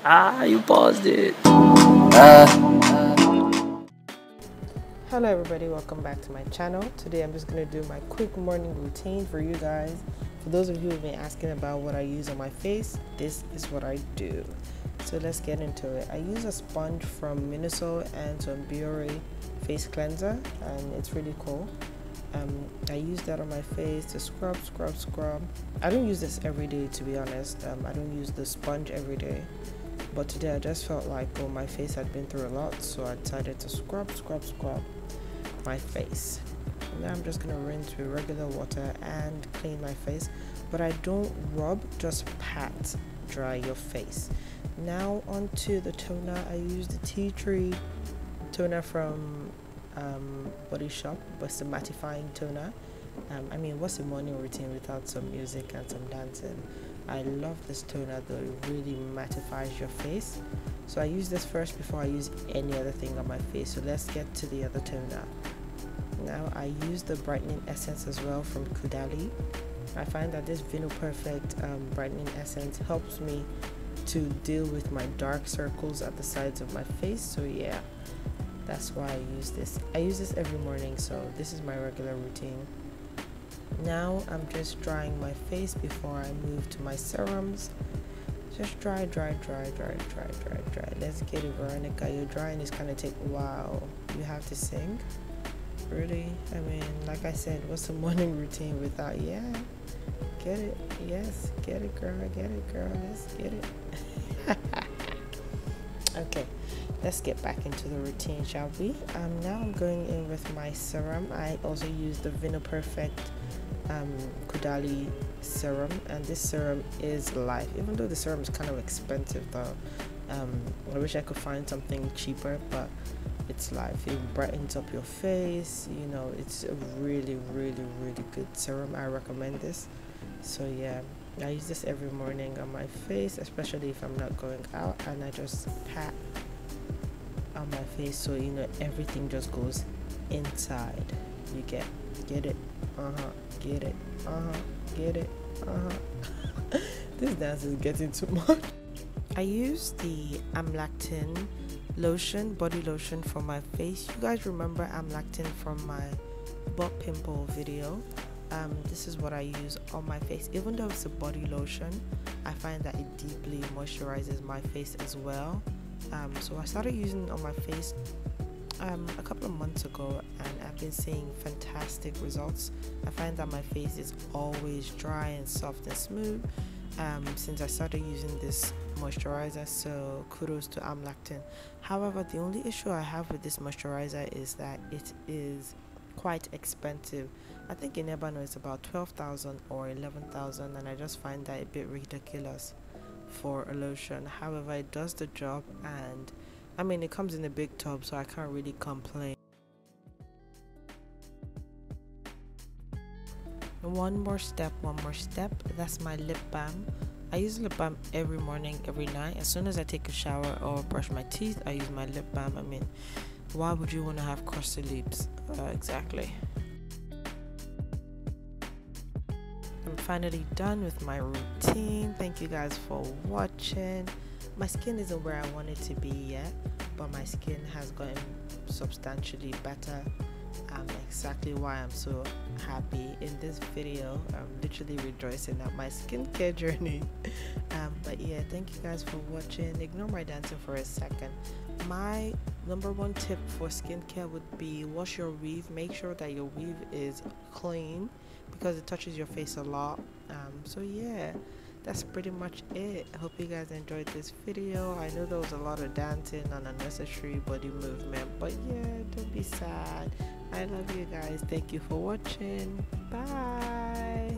You paused it. Hello everybody, welcome back to my channel. Today I'm just going to do my quick morning routine for you guys. For those of you who have been asking about what I use on my face, this is what I do. So let's get into it. I use a sponge from Miniso and some Biore face cleanser, and it's really cool. I use that on my face to scrub. I don't use this every day, to be honest. I don't use the sponge every day, but today I just felt like, oh, my face had been through a lot, so I decided to scrub my face. Now I'm just gonna rinse with regular water and clean my face, but I don't rub, just pat dry your face. Now onto the toner. I use the tea tree toner from Bodyshop, but it's a mattifying toner. I mean, what's a morning routine without some music and some dancing? I love this toner though, it really mattifies your face. So I use this first before I use any other thing on my face. So let's get to the other toner. Now I use the brightening essence as well from Caudaulie. I find that this Vinoperfect brightening essence helps me to deal with my dark circles at the sides of my face. So yeah, that's why I use this. I use this every morning, so this is my regular routine. Now I'm just drying my face before I move to my serums. Just dry. Let's get it, Veronica. Your drying is gonna take a while. You have to sing? Really? I mean, like I said, what's a morning routine without, yeah, get it, yes, get it girl, let's get it. Okay, let's get back into the routine, shall we? Now I'm going in with my serum. I also use the Vinoperfect Caudaulie serum, and this serum is Life. Even though the serum is kind of expensive though, I wish I could find something cheaper, but it's Life. It brightens up your face, you know, it's a really good serum. I recommend this. So yeah, I use this every morning on my face, especially if I'm not going out, and I just pat on my face, so you know everything just goes inside. You get it, get it, get it, This dance is getting too much. I use the AmLactin lotion, body lotion for my face. You guys remember AmLactin from my butt pimple video? This is what I use on my face. Even though it's a body lotion, I find that it deeply moisturizes my face as well. So I started using it on my face a couple of months ago, and I've been seeing fantastic results. I find that my face is always dry and soft and smooth since I started using this moisturizer, so kudos to AmLactin. However, the only issue I have with this moisturizer is that it is quite expensive. I think in Ebano it's about 12,000 or 11,000, and I just find that a bit ridiculous for a lotion. However, it does the job, and I mean, it comes in a big tub, so I can't really complain. One more step, that's my lip balm. I use lip balm every morning, every night. As soon as I take a shower or brush my teeth, I use my lip balm. I mean, why would you want to have crusty lips? Exactly. I'm finally done with my routine. Thank you guys for watching. My skin isn't where I want it to be yet, but my skin has gotten substantially better. Exactly why I'm so happy in this video. I'm literally rejoicing at my skincare journey. But yeah, thank you guys for watching. Ignore my dancing for a second. My number one tip for skincare would be wash your weave. Make sure that your weave is clean because it touches your face a lot. So yeah, that's pretty much it. I hope you guys enjoyed this video. I know there was a lot of dancing and unnecessary body movement, but yeah, don't be sad. I love you guys. Thank you for watching. Bye.